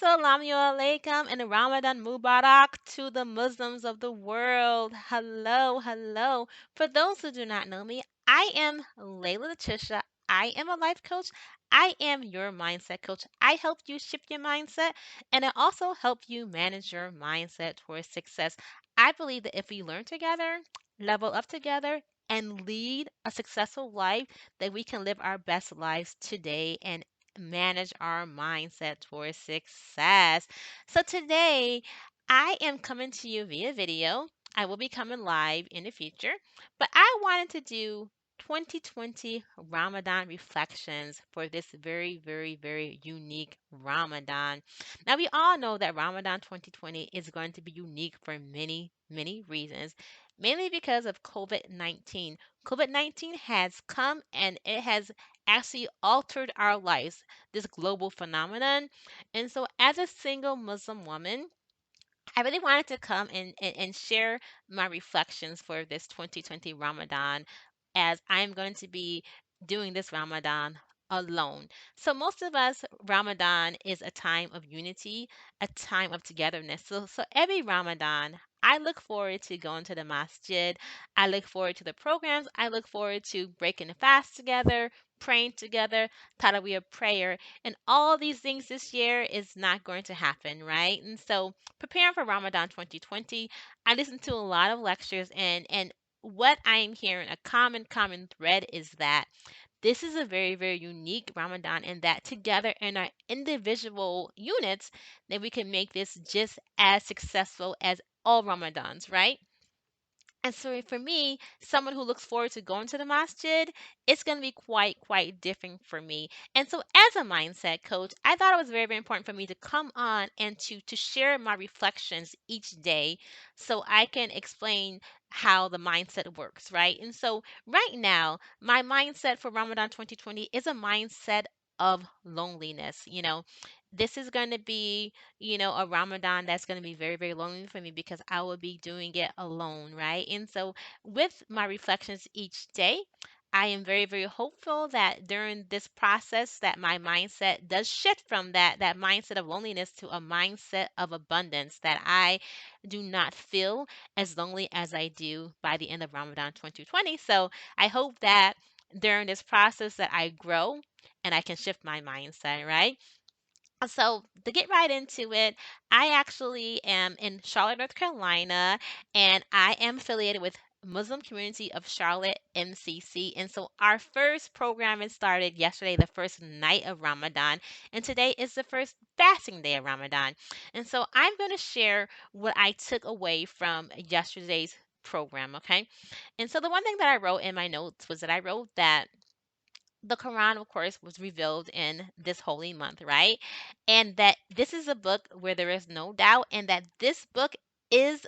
Assalamu alaikum and Ramadan Mubarak to the Muslims of the world. Hello, hello. For those who do not know me, I am Layla Letitia. I am a life coach. I am your mindset coach. I help you shift your mindset and I also help you manage your mindset towards success. I believe that if we learn together, level up together, and lead a successful life, that we can live our best lives today and manage our mindset towards success. So today, I am coming to you via video. I will be coming live in the future, but I wanted to do 2020 Ramadan reflections for this very, very, very unique Ramadan. Now, we all know that Ramadan 2020 is going to be unique for many, many reasons, mainly because of COVID 19. COVID 19 has come and it has actually altered our lives, this global phenomenon. And so, as a single Muslim woman, I really wanted to come and share my reflections for this 2020 Ramadan as I'm going to be doing this Ramadan alone. So, most of us, Ramadan is a time of unity, a time of togetherness. So every Ramadan, I look forward to going to the masjid. I look forward to the programs. I look forward to breaking the fast together, praying together, Tarawih prayer. And all these things this year is not going to happen, right? And so, preparing for Ramadan 2020, I listened to a lot of lectures and what I am hearing, a common thread is that this is a very, very unique Ramadan and that together in our individual units that we can make this just as successful as all Ramadans, right? And so for me, someone who looks forward to going to the masjid, it's going to be quite different for me. And so as a mindset coach, I thought it was very, very important for me to come on and to share my reflections each day so I can explain how the mindset works, right? And so right now, my mindset for Ramadan 2020 is a mindset of loneliness. This is going to be a Ramadan that's going to be very, very lonely for me because I will be doing it alone, right? And so, with my reflections each day, I am very, very hopeful that during this process that my mindset does shift from that mindset of loneliness to a mindset of abundance, that I do not feel as lonely as I do by the end of Ramadan 2020. So, I hope that during this process that I grow and I can shift my mindset, right? So to get right into it, I actually am in Charlotte, North Carolina, and I am affiliated with Muslim Community of Charlotte MCC. And so our first program is started yesterday, the first night of Ramadan, and today is the first fasting day of Ramadan. And so I'm going to share what I took away from yesterday's program, okay? And so the one thing that I wrote in my notes was that I wrote that the Quran, of course, was revealed in this holy month, right? And that this is a book where there is no doubt, and that this book is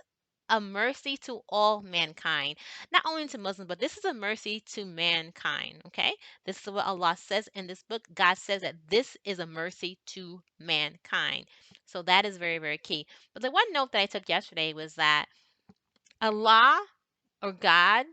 a mercy to all mankind, not only to Muslims, but this is a mercy to mankind, okay? This is what Allah says in this book. God says that this is a mercy to mankind. So that is very, very key. But the one note that I took yesterday was that Allah or God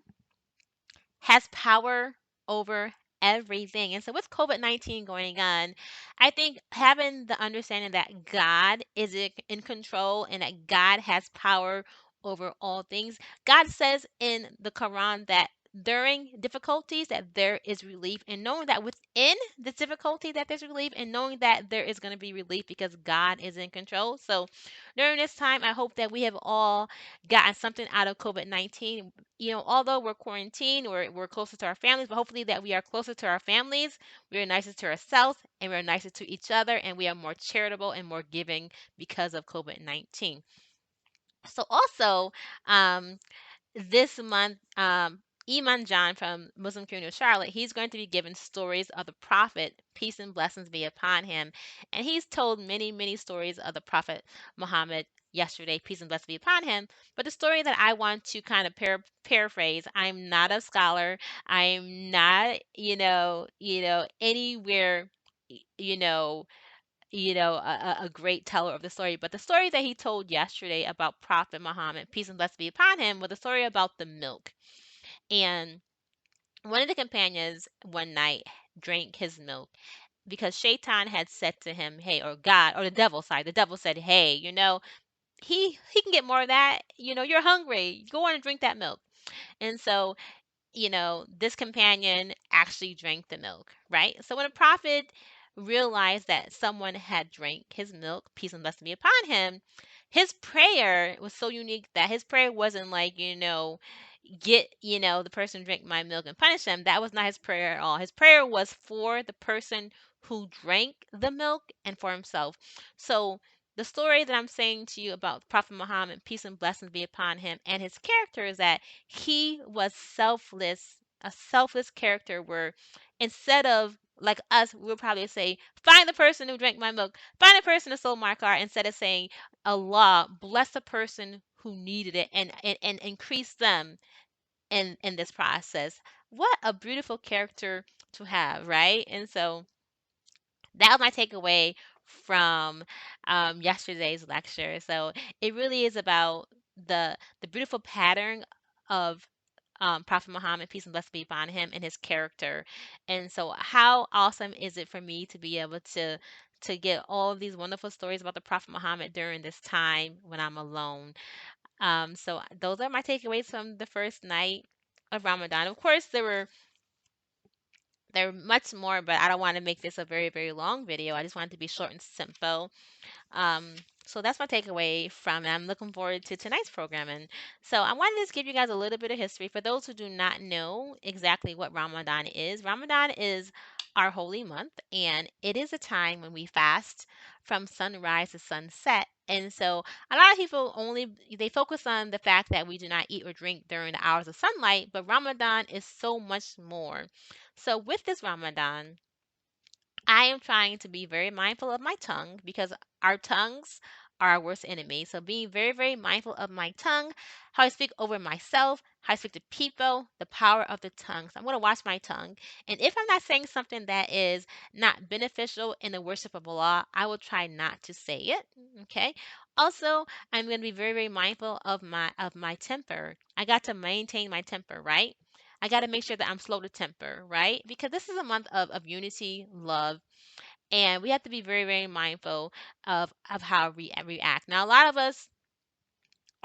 has power over everything. And so with COVID-19 going on, I think having the understanding that God is in control and that God has power over all things. God says in the Quran that during difficulties that there is relief, and knowing that within the difficulty that there's relief, and knowing that there is going to be relief because God is in control. So during this time, I hope that we have all gotten something out of COVID-19. Although we're quarantined, we're closer to our families, but hopefully that we are closer to our families, we are nicer to ourselves, and we're nicer to each other, and we are more charitable and more giving because of COVID-19. So also, um, this month, Iman John from Muslim Community of Charlotte, he's going to be giving stories of the Prophet, peace and blessings be upon him. And he's told many, many stories of the Prophet Muhammad yesterday, peace and blessings be upon him. But the story that I want to kind of paraphrase, I'm not a scholar. I'm not, anywhere, you know, a great teller of the story. But the story that he told yesterday about Prophet Muhammad, peace and blessings be upon him, was a story about the milk. And one of the companions one night drank his milk. because Shaitan had said to him, "Hey," or God, or the devil, sorry, the devil said, "Hey, he can get more of that. You're hungry. Go on and drink that milk." And so this companion actually drank the milk, right? So when a prophet realized that someone had drank his milk, peace and blessing be upon him, his prayer was so unique that his prayer wasn't like, get, the person drink my milk and punish him. That was not his prayer at all. His prayer was for the person who drank the milk and for himself. So the story that I'm saying to you about Prophet Muhammad, peace and blessings be upon him, and his character is that he was selfless, a selfless character where instead of like us, we'll probably say, find the person who drank my milk, find the person who stole my car, instead of saying, Allah, bless the person who needed it and increase them in this process. What a beautiful character to have, right? And so that was my takeaway from yesterday's lecture. So it really is about the beautiful pattern of Prophet Muhammad, peace and blessings be upon him, and his character. And so, how awesome is it for me to be able to get all of these wonderful stories about the Prophet Muhammad during this time when I'm alone? So those are my takeaways from the first night of Ramadan. Of course, there were much more, but I don't want to make this a very, very long video. I just want it to be short and simple. Um, so that's my takeaway from it. I'm looking forward to tonight's programming. So I wanted to just give you guys a little bit of history. For those who do not know exactly what Ramadan is our holy month, and it is a time when we fast from sunrise to sunset. And so a lot of people only they focus on the fact that we do not eat or drink during the hours of sunlight, but Ramadan is so much more. So with this Ramadan, I am trying to be very mindful of my tongue because our tongues are our worst enemy. So being very, very mindful of my tongue, how I speak over myself, how I speak to people, the power of the tongue. So I'm going to watch my tongue. And if I'm not saying something that is not beneficial in the worship of Allah, I will try not to say it. Okay. Also, I'm going to be very, very mindful of my temper. I got to maintain my temper, right? I got to make sure that I'm slow to temper, right? Because this is a month of unity, love, and we have to be very, very mindful of how we react. Now, a lot of us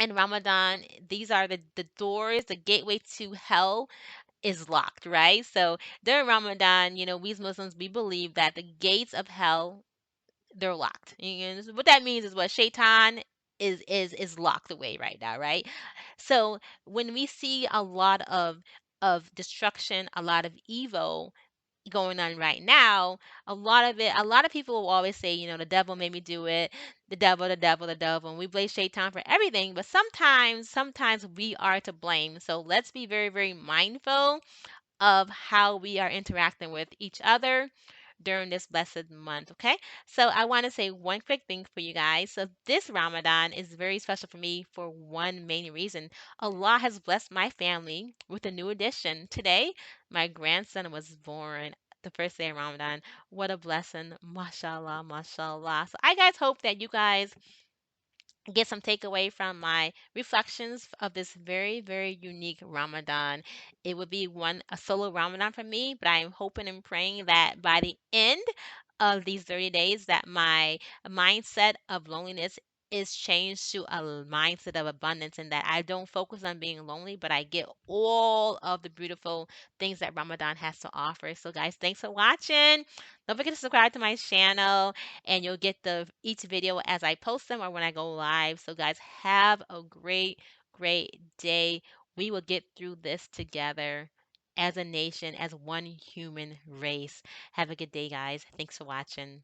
in Ramadan, these are the doors, the gateway to hell is locked, right? So during Ramadan, we as Muslims, we believe that the gates of hell they're locked. What that means is what Shaitan is locked away right now, right? So when we see a lot of destruction, a lot of evil going on right now, a lot of people will always say, the devil made me do it, the devil, the devil, the devil, and we blame Shaitan for everything. But sometimes we are to blame. So let's be very, very mindful of how we are interacting with each other during this blessed month. Okay, so I want to say one quick thing for you guys. So this Ramadan is very special for me for one main reason. Allah has blessed my family with a new addition. Today my grandson was born, the first day of Ramadan. What a blessing. Mashallah, mashallah. So I guys hope that you guys get some takeaway from my reflections of this very, very unique Ramadan. It would be a solo Ramadan for me, but I am hoping and praying that by the end of these 30 days that my mindset of loneliness is changed to a mindset of abundance and that I don't focus on being lonely, but I get all of the beautiful things that Ramadan has to offer. So guys, thanks for watching. Don't forget to subscribe to my channel and you'll get the each video as I post them or when I go live. So guys, have a great, great day. We will get through this together as a nation, as one human race. Have a good day, guys. Thanks for watching.